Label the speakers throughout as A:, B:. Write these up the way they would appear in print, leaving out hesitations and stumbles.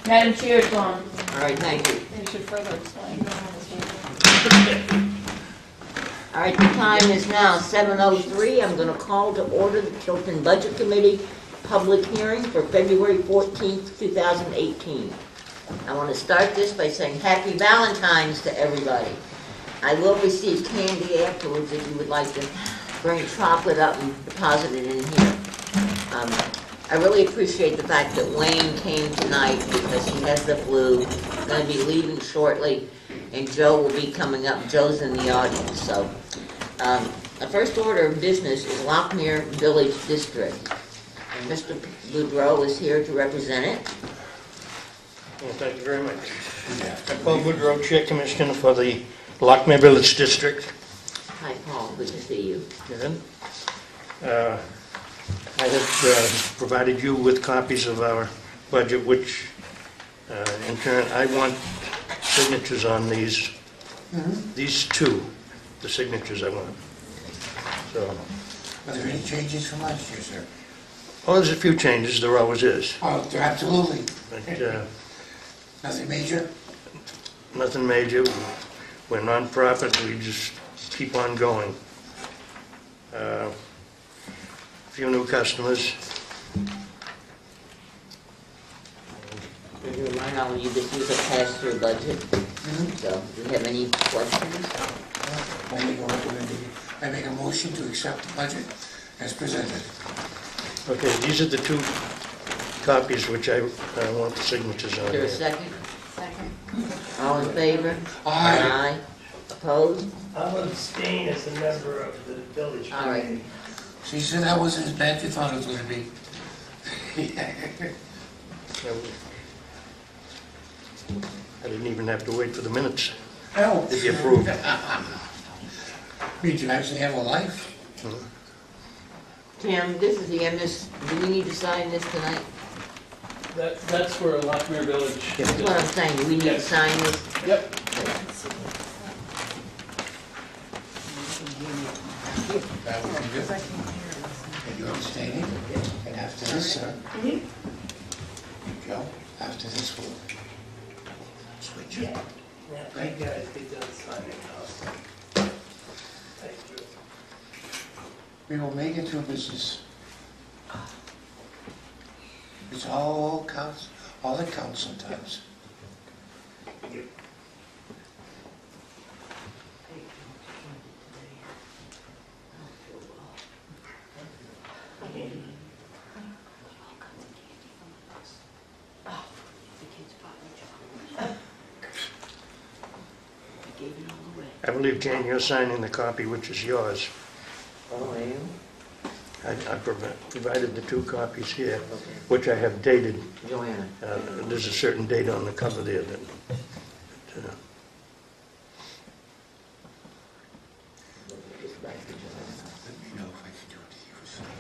A: Madam Chair, Tom.
B: All right, thank you.
C: You should further explain.
B: All right, the time is now 7:03. I'm going to call to order the Tilton Budget Committee public hearing for February 14th, 2018. I want to start this by saying Happy Valentine's to everybody. I will receive candy afterwards if you would like to bring chocolate up and deposit it in here. I really appreciate the fact that Wayne came tonight because he has the flu. He's going to be leaving shortly, and Joe will be coming up. Joe's in the audience. So the first order of business is Lockmere Village District. And Mr. Boudreau is here to represent it.
D: Well, thank you very much. Paul Woodrow, Chair Commissioner for the Lockmere Village District.
B: Hi, Paul. Good to see you.
D: Good. I have provided you with copies of our budget, which in turn I want signatures on these. These two, the signatures I want. So.
E: Are there any changes from last year, sir?
D: Oh, there's a few changes. There always is.
E: Oh, there absolutely.
D: But,
E: Nothing major?
D: nothing major. We're non-profit. We just keep on going. Few new customers.
B: As a reminder, I'll you just use a pass-through budget. So, do you have any questions?
E: I make a motion to accept the budget as presented.
D: Okay, these are the two copies which I want the signatures on.
B: Is there a
D: here.
B: second?
C: Second.
B: All in favor?
E: Aye.
B: Opposed?
F: I'll abstain as a member of the village
B: All right.
F: committee.
E: See, so that wasn't as bad as you thought it was going to be.
D: I didn't even have to wait for the minutes
E: Oh.
D: to be approved.
E: Means you actually have a life.
B: Tim, this is the MS, do we need to sign this tonight?
F: That's for Lockmere Village.
B: That's what I'm saying, do we need to
F: Yes.
B: sign this?
F: Yep.
E: That would be good. And you're abstaining. And after this, sir. Joe, after this, we'll switch.
F: Yeah, you guys get done signing now. Thank you.
E: We will make it through business. It's all counts, all that counts sometimes.
D: I believe, Jane, you're signing the copy which is yours.
B: Oh, are you?
D: I provided the two copies here, which I have dated.
B: Joanna.
D: There's a certain date on the cover there that.
E: Let me know if I can do it to you for signing.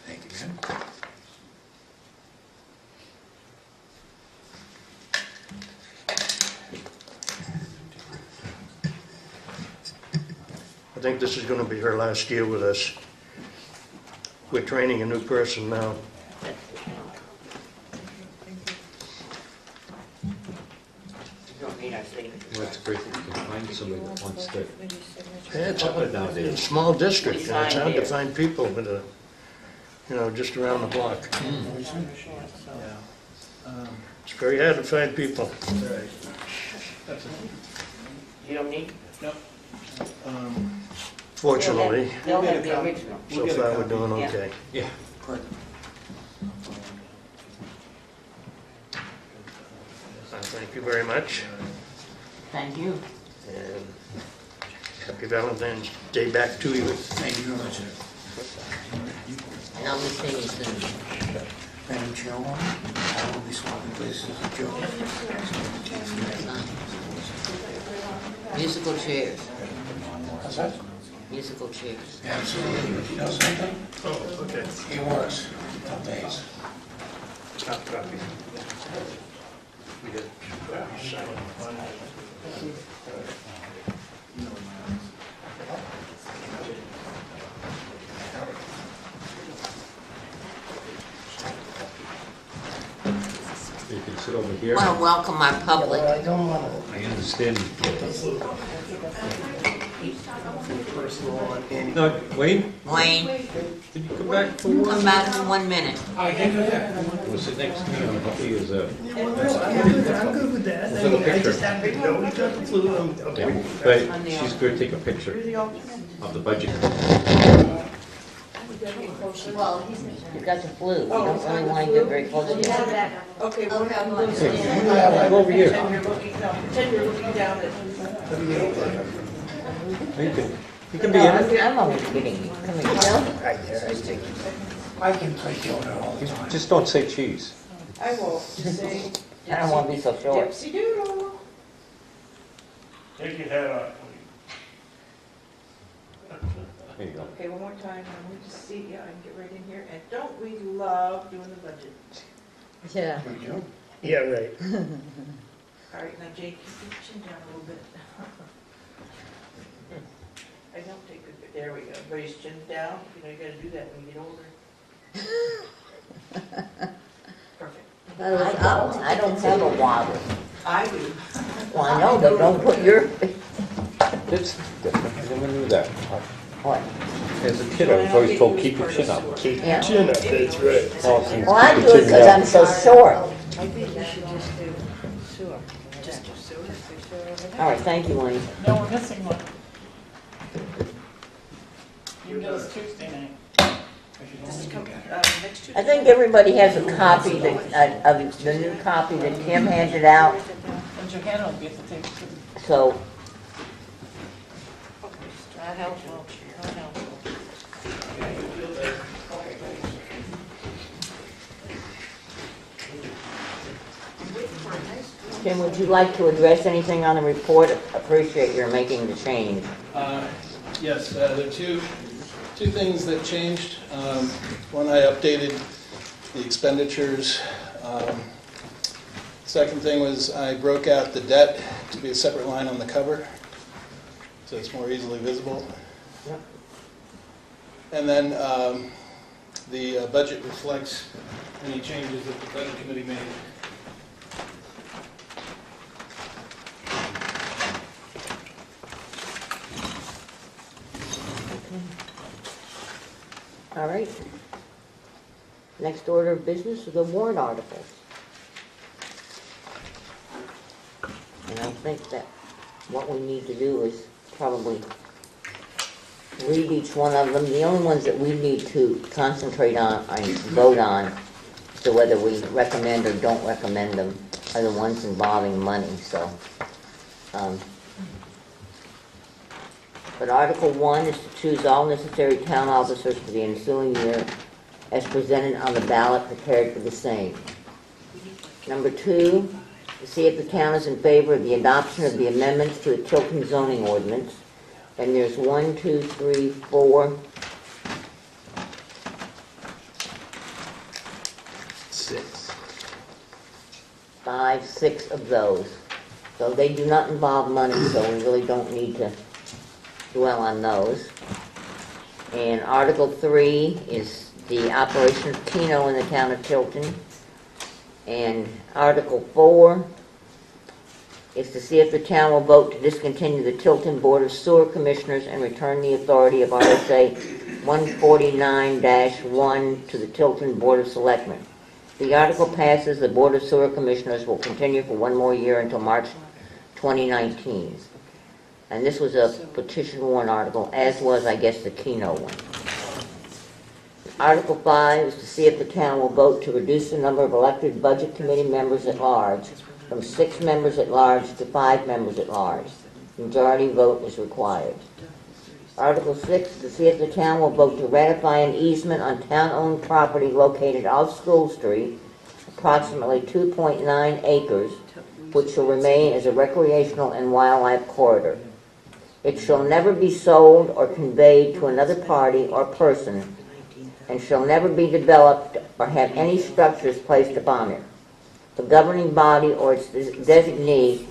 E: Thank you, Jim.
D: I think this is going to be her last year with us. We're training a new person now.
B: You don't need our signature.
G: Well, it's great that you can find somebody that wants to.
D: Yeah, it's
G: Public
D: a
G: nowadays.
D: small district, and it's hard to
B: Here.
D: find people that are, just around the block. It's very hard to find people.
B: You don't need?
F: Nope.
D: Fortunately,
B: They'll have the original.
D: so far we're doing
B: Yeah.
D: okay.
G: Yeah.
E: Good.
D: Thank you very much,
B: Thank you.
D: and happy Valentine's Day back to you.
E: Thank you very much, sir.
B: And I'll be seeing you soon.
E: Madam Chairwoman, will be swapping places with Joe.
B: Musical chairs,
E: How's that?
B: musical chairs.
E: Absolutely. You know something?
D: Oh, okay.
E: He works some days.
D: Top copy. We got sign one.
G: You can sit over here.
B: I want to welcome my public.
E: I don't want to.
G: I understand.
F: Personal one. And
G: No, Wayne,
B: Wayne,
G: did you come back for one?
B: come back in 1 minute.
E: I can do that.
G: We'll sit next to me on the he is
F: I'm good with that.
G: We'll take a
F: I just
G: picture.
F: happen to know we got the flu.
G: Yeah, but she's going to take a picture of the budget.
B: Well, you got the flu. You don't really want to get very close to you.
C: Okay, we'll have
G: Hey,
C: lunch.
G: go over here.
C: Pretend you're looking down at.
G: You can be in it.
B: I'm only kidding you. Come here.
E: I can play Yoda all the time.
G: Just don't say cheese.
C: I will say.
B: I don't want to be so short.
C: Dipsy doodle.
D: Take your hat off.
G: There you go.
C: Okay, one more time, I want to see, yeah, I can get right in here, and don't we love doing the budget?
B: Yeah.
E: We do.
F: Yeah, right.
C: All right, now Jake, keep your chin down a little bit. I don't take good, there we go, everybody's chin down, you know, you gotta do that when you get older. Perfect.
B: I don't have a wobble.
C: I do.
B: Well, I know, but don't put your,
G: It's different. I never knew that.
B: what?
G: As a kid, I was always told, keep your chin up.
F: Keep
B: Yeah.
F: your chin up, that's right.
B: Well, I do it because I'm so short.
C: I think you should just do sewer. Just do sewer, do sewer.
B: All right, thank you, Wayne.
A: No, we're missing one. You know it's Tuesday night.
C: Just come, next Tuesday.
B: I think everybody has a copy that, of the new copy that Kim handed out,
A: And Johanna will get to take it too.
B: so
C: That helps, that helps.
B: Kim, would you like to address anything on the report? Appreciate your making the change.
H: Yes, there are two things that changed. One, I updated the expenditures. Second thing was I broke out the debt to be a separate line on the cover, so it's more easily visible.
B: Yep.
H: And then the budget reflects any changes that the budget committee made.
B: All right. Next order of business is the warrant articles. And I think that what we need to do is probably read each one of them. The only ones that we need to concentrate on and vote on, so whether we recommend or don't recommend them, are the ones involving money, so. But Article 1 is to choose all necessary town officers for the ensuing year as presented on the ballot prepared for the same. Number 2, to see if the town is in favor of the adoption of the amendments to the Tilton zoning ordinance. And there's 1, 2, 3, 4,
F: 6.
B: 5, 6 of those. So they do not involve money, so we really don't need to dwell on those. And Article 3 is the operation of Keno in the town of Tilton. And Article 4 is to see if the town will vote to discontinue the Tilton Board of Sewer Commissioners and return the authority of RSA 149-1 to the Tilton Board of Selectmen. If the article passes, the Board of Sewer Commissioners will continue for one more year until March 2019. And this was a petition warrant article, as was, I guess, the Keno one. Article 5 is to see if the town will vote to reduce the number of elected budget committee members at large from 6 members at large to 5 members at large. Majority vote is required. Article 6 is to see if the town will vote to ratify an easement on town-owned property located off School Street, approximately 2.9 acres, which shall remain as a recreational and wildlife corridor. It shall never be sold or conveyed to another party or person, and shall never be developed or have any structures placed upon it. The governing body or its designee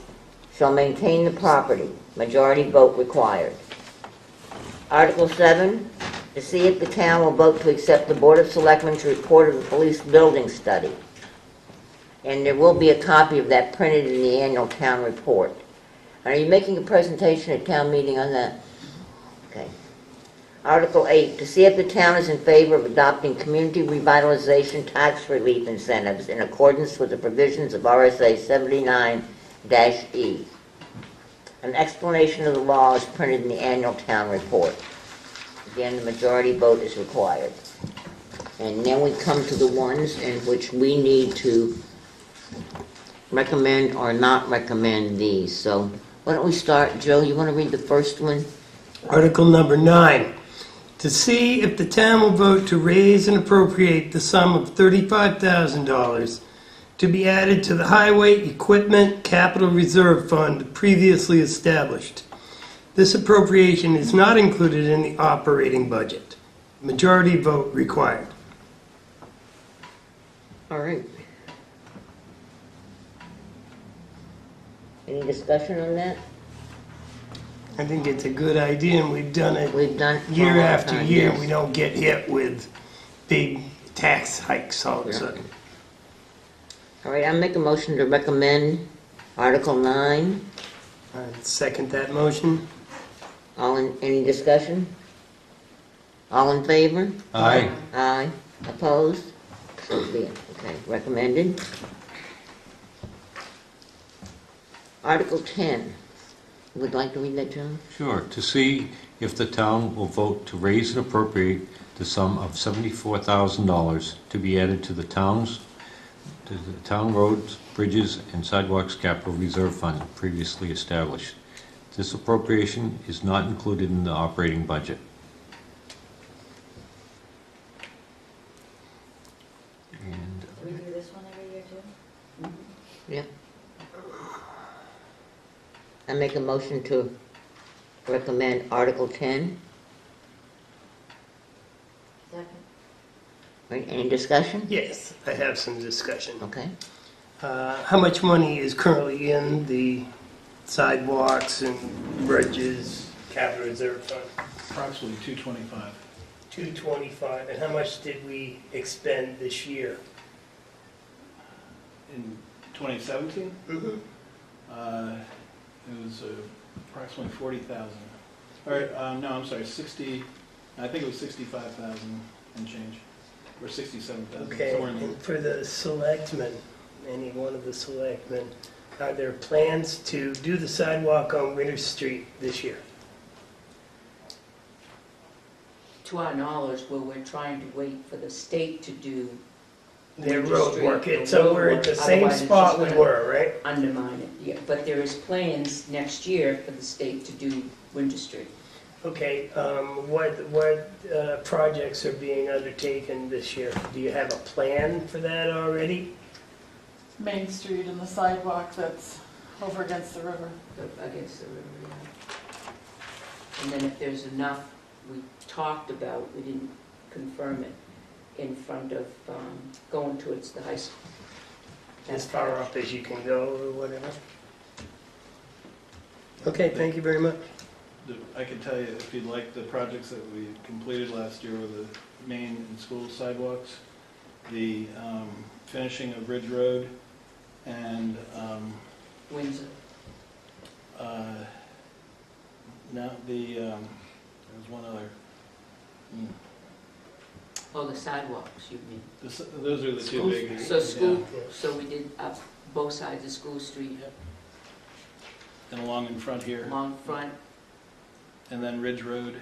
B: shall maintain the property. Majority vote required. Article 7, to see if the town will vote to accept the Board of Selectmen's report of the police building study. And there will be a copy of that printed in the annual town report. Are you making a presentation at town meeting on that? Okay. Article 8, to see if the town is in favor of adopting community revitalization tax relief incentives in accordance with the provisions of RSA 79-E. An explanation of the law is printed in the annual town report. Again, the majority vote is required. And then we come to the ones in which we need to recommend or not recommend these. So why don't we start, Joe, you want to read the first one?
F: Article number 9, to see if the town will vote to raise and appropriate the sum of $35,000 to be added to the Highway Equipment Capital Reserve Fund previously established. This appropriation is not included in the operating budget. Majority vote required.
B: All right. Any discussion on that?
F: I think it's a good idea, and we've done it
B: We've done it for a
F: year
B: long
F: after
B: time,
F: year.
B: yes.
F: We don't get hit with big tax hikes all of a sudden.
B: All right, I make a motion to recommend Article 9.
F: I second that motion.
B: Any discussion? All in favor?
G: Aye.
B: Aye. Opposed? So be it. Okay, recommended. Article 10. You would like to read that, John?
G: Sure. To see if the town will vote to raise and appropriate the sum of $74,000 to be added to the town roads, bridges, and sidewalks capital reserve fund previously established. This appropriation is not included in the operating budget. And
I: Do we do this one every year too?
B: Yep. I make a motion to recommend Article 10.
I: Second.
B: Right, any discussion?
F: Yes, I have some discussion.
B: Okay.
F: How much money is currently in the sidewalks and bridges capital reserve fund?
H: Approximately 225.
F: 225, and how much did we expend this year?
H: In 2017,
F: Mm-hmm.
H: it was approximately 40,000. All right, no, I'm sorry, 60, I think it was 65,000 and change, or 67,000,
F: Okay,
H: somewhere in there.
F: and for the selectmen, any one of the selectmen, are there plans to do the sidewalk on Winter Street this year?
J: To our knowledge, where we're trying to wait for the state to do
F: Their
J: Winter
F: road
J: Street,
F: work,
J: the
F: so
J: road
F: we're at
J: work,
F: the same
J: otherwise it's
F: spot
J: just
F: we
J: gonna
F: were, right?
J: undermine it, yeah. But there is plans next year for the state to do Winter Street.
F: Okay, what projects are being undertaken this year? Do you have a plan for that already?
A: Main Street and the sidewalk that's over against the river.
J: Against the river, yeah. And then if there's enough, we talked about, we didn't confirm it, in front of, going towards the high school.
F: As far up as you can go or whatever? Okay, thank you very much.
H: I can tell you, if you'd like, the projects that we completed last year were the main and school sidewalks, the finishing of Ridge Road, and
J: Windsor.
H: now there was one other.
J: Oh, the sidewalks, you mean?
H: Those are the two
J: School-
H: big.
J: So school,
F: Yeah.
J: so we did up both sides of School Street,
H: And along in front here,
J: along front.
H: and then Ridge Road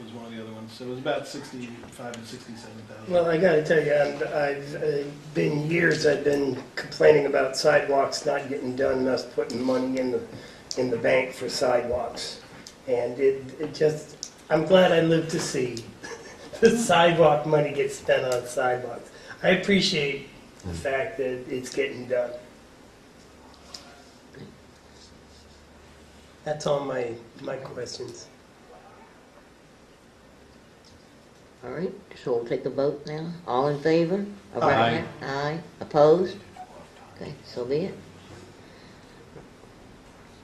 H: was one of the other ones. So it was about 65 to 67,000.
F: Well, I gotta tell you, I've been years I've been complaining about sidewalks not getting done, and us putting money in the bank for sidewalks. And it just, I'm glad I lived to see the sidewalk money get spent on sidewalks. I appreciate the fact that it's getting done. That's all my questions.
B: All right, so we'll take a vote now. All in favor? of
F: Aye.
B: recommend- Aye. Opposed? Okay, so be it.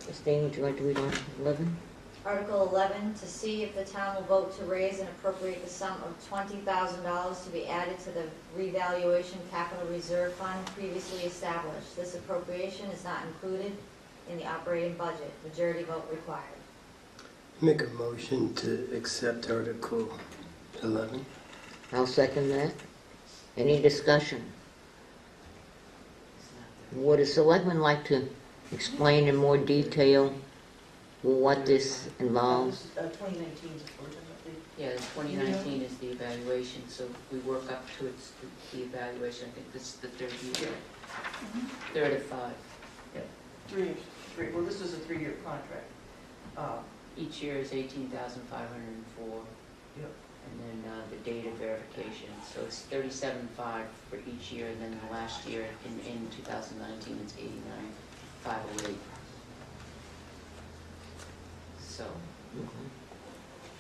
B: Christine, would you like to read Article 11?
I: Article 11, to see if the town will vote to raise and appropriate the sum of $20,000 to be added to the revaluation capital reserve fund previously established. This appropriation is not included in the operating budget. Majority vote required.
F: Make a motion to accept Article 11.
B: I'll second that. Any discussion? Would a selectman like to explain in more detail what this involves?
C: 2019 is
J: Yeah, 2019 is the evaluation, so we work up to the evaluation. I think this is the third year. Third of 5.
C: 3, well, this was a 3-year contract.
J: Each year is 18,504.
C: Yep.
J: And then the data verification, so it's 37.5 for each year, and then the last year in 2019 it's 89,508. So.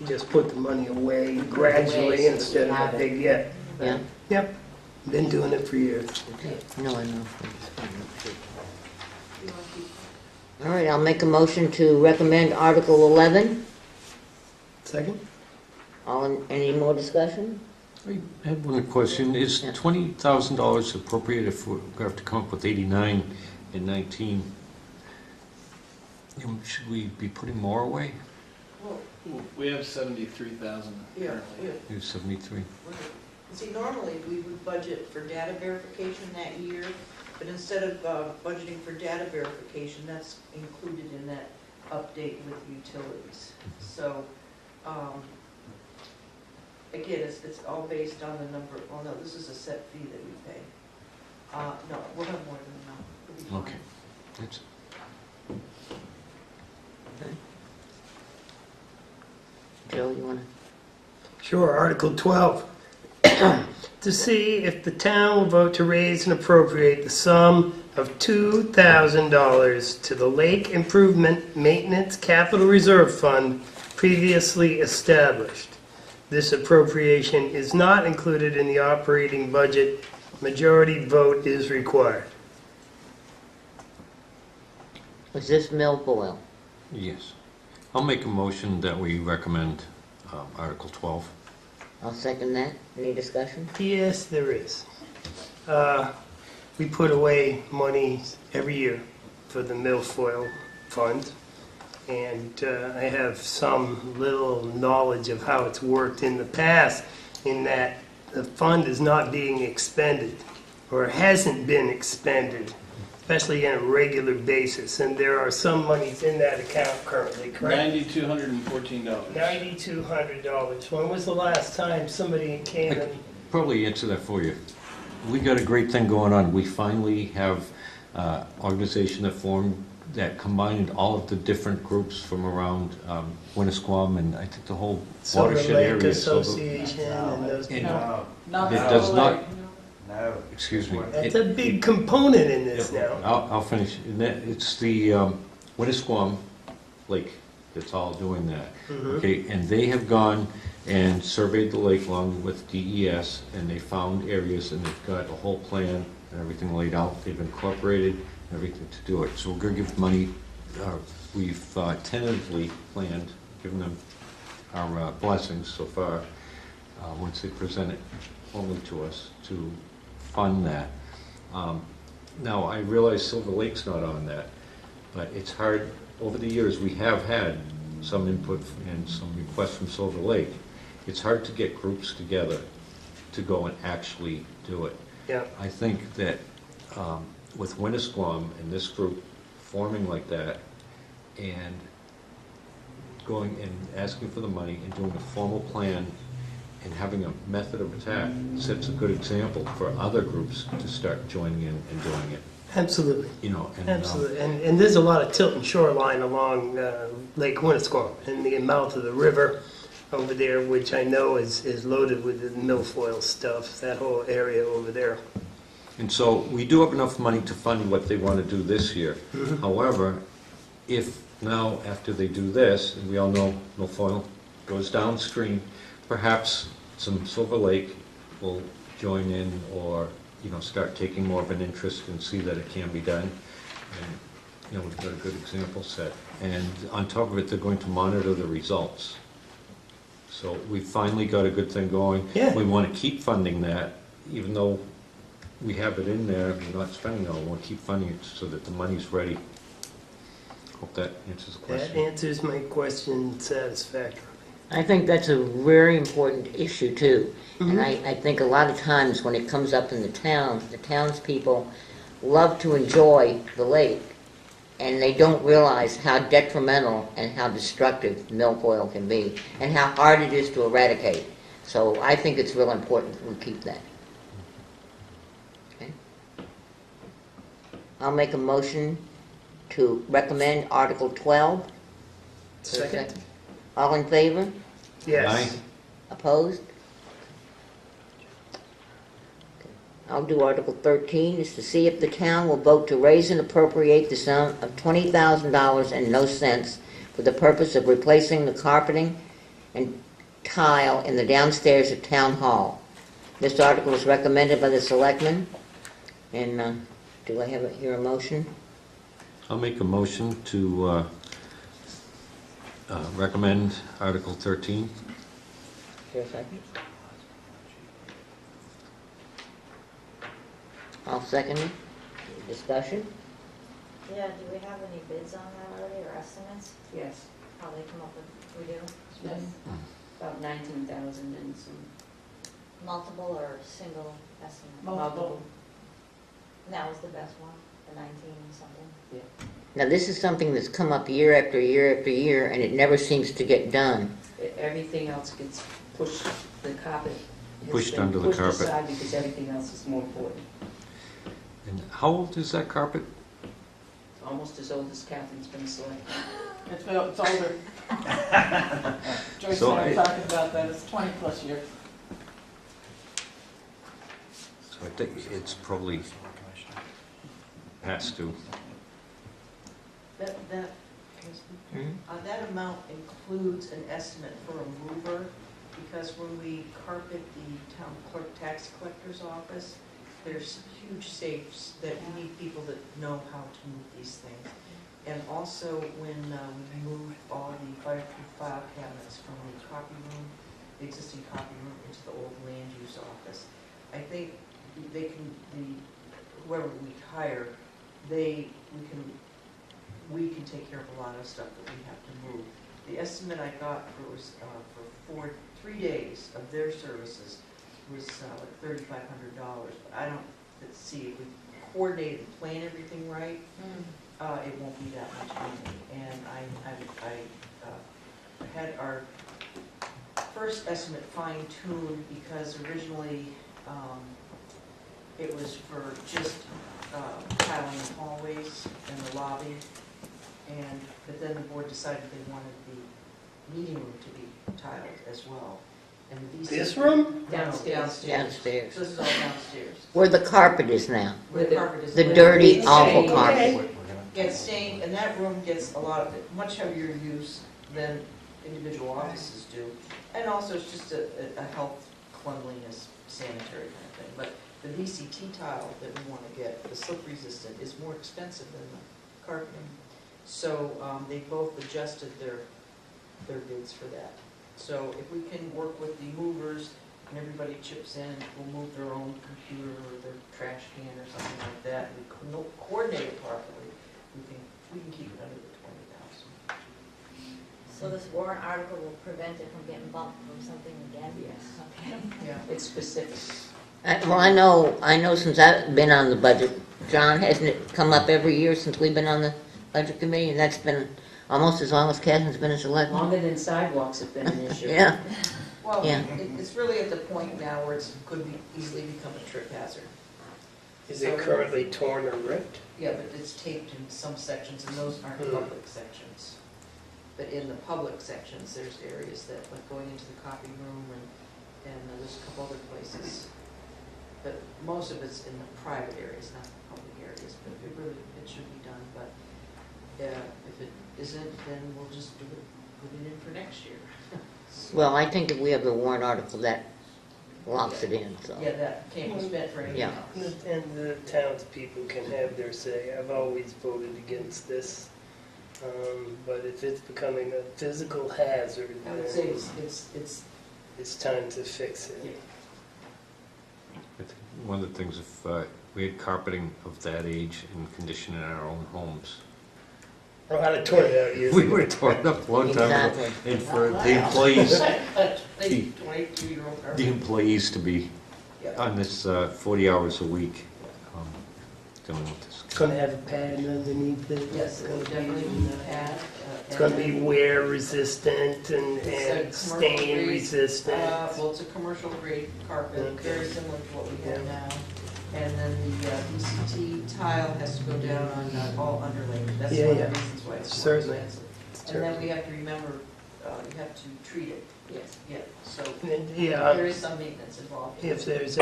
F: Just put the money away gradually instead of a big hit.
B: Yeah?
F: Yep, been doing it for years.
B: Okay. No, I know. All right, I'll make a motion to recommend Article 11.
F: Second?
B: Any more discussion?
G: I had one question. Is
B: Yeah.
G: $20,000 appropriate if we have to come up with 89 and 19? Should we be putting more away?
C: Well,
H: We have 73,000
C: yeah,
H: currently.
C: yeah.
G: Use 73?
C: See, normally, we would budget for data verification that year, but instead of budgeting for data verification, that's included in that update with utilities. So, again, it's all based on the number, well, no, this is a set fee that we pay. No, we'll have more than enough. We'll be fine.
G: Okay. That's
B: Joe, you want to?
F: Sure, Article 12. To see if the town will vote to raise and appropriate the sum of $2,000 to the Lake Improvement Maintenance Capital Reserve Fund previously established. This appropriation is not included in the operating budget. Majority vote is required.
B: Was this milfoil?
G: Yes. I'll make a motion that we recommend Article 12.
B: I'll second that. Any discussion?
F: Yes, there is. We put away money every year for the milfoil fund, and I have some little knowledge of how it's worked in the past, in that the fund is not being expended, or hasn't been expended, especially on a regular basis, and there are some monies in that account currently, correct?
H: $9,214.
F: $9,200. When was the last time somebody came and...
G: Probably answer that for you. We got a great thing going on. We finally have an organization that formed that combined all of the different groups from around Winnisquam and I think the whole
F: Silver
G: watershed
F: Lake
G: area.
F: Association and those
G: And-
F: people.
A: Not
G: It
A: the
G: does
A: whole
G: not-
A: lake.
E: No.
G: Excuse me.
F: That's a big component in this now.
G: I'll finish. And it's the Winnisquam Lake that's all doing that.
F: Mhm.
G: Okay, and they have gone and surveyed the lake along with DES, and they found areas, and they've got a whole plan and everything laid out. They've incorporated everything to do it. So we're going to give money. We've tentatively planned, given them our blessings so far, once they present it formally to us, to fund that. Now, I realize Silver Lake's not on that, but it's hard. Over the years, we have had some input and some requests from Silver Lake. It's hard to get groups together to go and actually do it.
F: Yeah.
G: I think that with Winnisquam and this group forming like that and going and asking for the money and doing a formal plan and having a method of attack sets a good example for other groups to start joining in and doing it.
F: Absolutely.
G: You know, and
F: Absolutely. And there's a lot of Tilton shoreline along Lake Winnisquam and the mouth of the river over there, which I know is loaded with the milfoil stuff, that whole area over there.
G: And so we do have enough money to fund what they want to do this year. However, if now, after they do this, and we all know milfoil goes downstream, perhaps some Silver Lake will join in or, start taking more of an interest and see that it can be done. And, we've got a good example set. And on top of it, they're going to monitor the results. So we finally got a good thing going.
F: Yeah.
G: We want to keep funding that, even though we have it in there, we're not spending it all. We want to keep funding it so that the money's ready. Hope that answers the
F: That
G: question.
F: answers my question satisfactorily.
B: I think that's a very important issue too. And I think a lot of times when it comes up in the townspeople love to enjoy the lake, and they don't realize how detrimental and how destructive milfoil can be, and how hard it is to eradicate. So I think it's real important that we keep that. Okay. I'll make a motion to recommend Article 12.
F: Second?
B: All in favor?
F: Yes.
B: Opposed? I'll do Article 13, is to see if the town will vote to raise and appropriate the sum of $20,000 and no cents for the purpose of replacing the carpeting and tile in the downstairs at Town Hall. This article is recommended by the selectmen, and do I have here a motion?
G: I'll make a motion to recommend Article 13.
B: Here a second. I'll second it. Discussion?
I: Yeah, do we have any bids on that already, or estimates?
J: Yes,
I: How they come up with, we do?
J: yes. About 19,000 and some
I: Multiple or single estimate?
A: Multiple.
I: And that was the best one, the 19 and something?
B: Now, this is something that's come up year after year after year, and it never seems to get done.
J: Everything else gets pushed, the carpet has
G: Pushed
J: been
G: under the
J: pushed
G: carpet.
J: aside because everything else is more important.
G: And how old is that carpet?
J: Almost as old as Catherine's been selected.
A: It's older. Joyce
G: So
A: and I
G: I-
A: were talking about that, it's 20 plus years.
G: So I think it's probably has to.
C: That amount includes an estimate for a mover, because when we carpet the town clerk tax collector's office, there's huge safes that we need people that know how to move these things. And also when we moved all the fireproof file cabinets from the copy room, the existing copy room, into the old land use office, I think they can, whoever we hire, we can take care of a lot of stuff that we have to move. The estimate I got was for 3 days of their services was like $3,500. But I don't see if we coordinate and plan everything right, it won't be that much money. And I had our first estimate fine-tuned because originally it was for just tiling the hallways and the lobby. But then the board decided they wanted the meeting room to be tiled as well. And the
F: This room?
C: Downstairs.
B: Downstairs.
C: So this is all downstairs.
B: Where the carpet is now.
C: Where the carpet is.
B: The
C: laid.
B: dirty,
C: It's
B: awful
C: stained.
B: carpet.
C: Gets stained, and that room gets a lot of it, much heavier use than individual offices do. And also it's just a health, cleanliness, sanitary kind of thing. But the VCT tile that we want to get, the slip resistant, is more expensive than the carpeting. So they both adjusted their bids for that. So if we can work with the movers and everybody chips in, we'll move their own computer or their trash can or something like that, and we coordinate it properly, we can keep it under the 20,000.
I: So this warrant article will prevent it from getting bumped from something again?
J: Yes.
I: Okay.
C: Yeah.
J: It's specific.
B: Well, I know since I've been on the budget, John, hasn't it come up every year since we've been on the budget committee? And that's been almost as long as Catherine's been a selectman.
J: Longer than sidewalks have been an issue.
B: Yeah.
C: Well,
B: Yeah.
C: it's really at the point now where it could easily become a trip hazard.
F: Is it currently torn or ripped?
C: Yeah, but it's taped in some sections, and those aren't public sections. But in the public sections, there's areas that, like going into the copy room, and there's a couple other places. but most of it's in the private areas, not the public areas, but it should be done, but if it isn't, then we'll just put it in for next year.
B: Well, I think if we have the warrant article, that locks it in, so.
C: Yeah, that can't be spent for anything
B: Yeah.
C: else.
F: And the townspeople can have their say. I've always voted against this. But if it's becoming a physical hazard,
C: I would
F: then
C: say it's
F: time to fix it.
C: Yeah.
G: I think one of the things, if we had carpeting of that age and condition in our own homes,
F: Oh, I'd have torn it out years
G: we
F: ago.
G: would have torn it up a long time ago.
B: Exactly.
G: And for the employees,
C: They 22-year-old car.
G: the employees to be
C: Yeah.
G: on this 40 hours a week dealing with this.
F: It's gonna have a pad underneath it.
C: Yes, it would definitely be the pad.
F: It's gonna be wear resistant and
C: It's a commercial
F: stain
C: grade,
F: resistant.
C: Well, it's a commercial grade carpet,
F: Okay.
C: very similar to what we have
F: Yeah.
C: now. And then the VCT tile has to go down on all underlay. That's
F: Yeah,
C: one of the
F: yeah.
C: reasons why it's more
F: Certainly.
C: expensive. And then we have to remember, you have to treat it.
J: Yes.
C: Yeah, so
F: And,
C: there is some maintenance involved.
F: If there's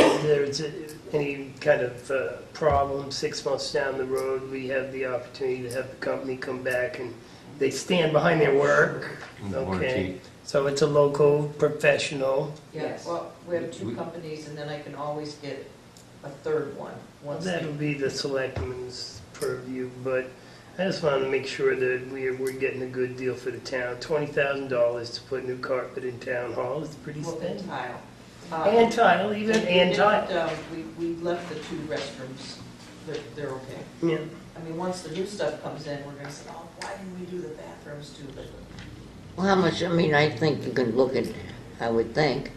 F: any kind of problem 6 months down the road, we have the opportunity to have the company come back and they stand behind their work.
G: And
F: Okay.
G: warranty.
F: So it's a local professional.
C: Yeah,
J: Yes.
C: well, we have two
G: We-
C: companies, and then I can always get a third one, once
F: That'll be the selectmen's purview, but I just want to make sure that we're getting a good deal for the town. $20,000 to put new carpet in town hall is pretty
C: well, and
F: spend.
C: tile.
F: And tile, even, and tile.
C: We left the two restrooms, they're okay.
F: Yeah.
C: I mean, once the new stuff comes in, we're gonna say, oh, why didn't we do the bathrooms too? But
B: Well, how much, I mean, I think you can look at, I would think,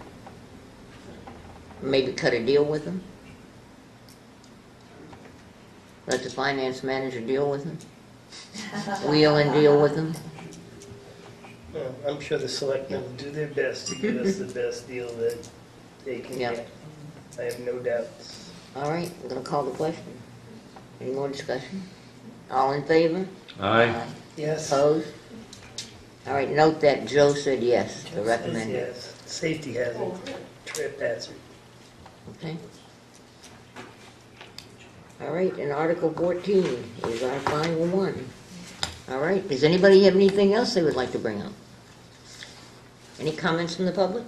B: maybe cut a deal with them. Let the finance manager deal with them. Wheel and deal with them.
F: Well, I'm sure the selectmen will do their best to give us the best deal that they can
B: Yeah.
F: get. I have no doubts.
B: All right, I'm gonna call the question. Any more discussion? All in favor?
G: Aye.
F: Yes.
B: Opposed? All right, note that Joe said yes, the recommended.
F: Yes, safety hazard, trip hazard.
B: Okay. All right, and Article 14 is our final one. All right, does anybody have anything else they would like to bring up? Any comments from the public?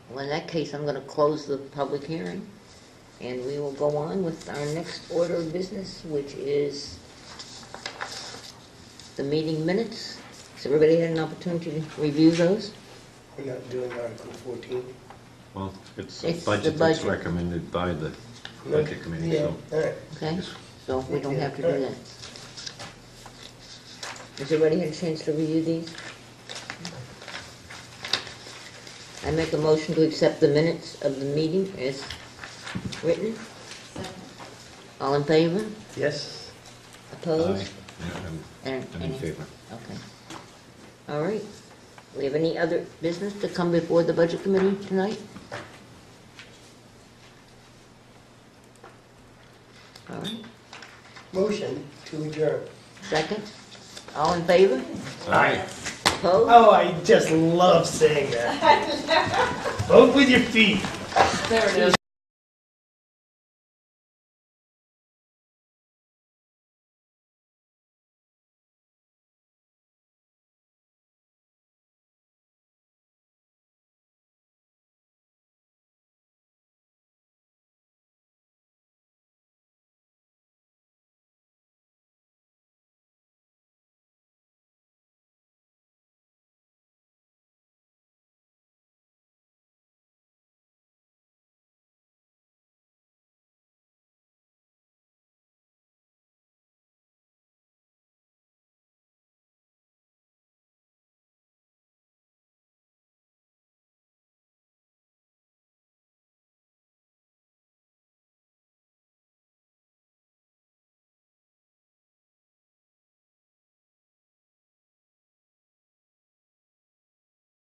B: Well, in that case, I'm going to close the public hearing, and we will go on with our next order of business, which is the meeting minutes. Has everybody had an opportunity to review those?
F: We're not doing Article 14.
G: Well, it's
B: It's
G: a
B: the
G: budget that's
B: budget.
G: recommended by the budget committee,
F: Yeah,
G: so.
F: all right.
B: Okay, so we don't have to do that. Has everybody had a chance to review these? I make a motion to accept the minutes of the meeting as written. All in favor?
F: Yes?
B: Opposed?
G: Aye. Yeah,
B: And
G: I'm in
B: any-
G: favor.
B: Okay. All right. We have any other business to come before the budget committee tonight? All right.
F: Motion to adjourn.
B: Second? All in favor?
G: Aye.
B: Opposed?
F: Oh, I just love saying that. Vote with your feet.
C: there it is.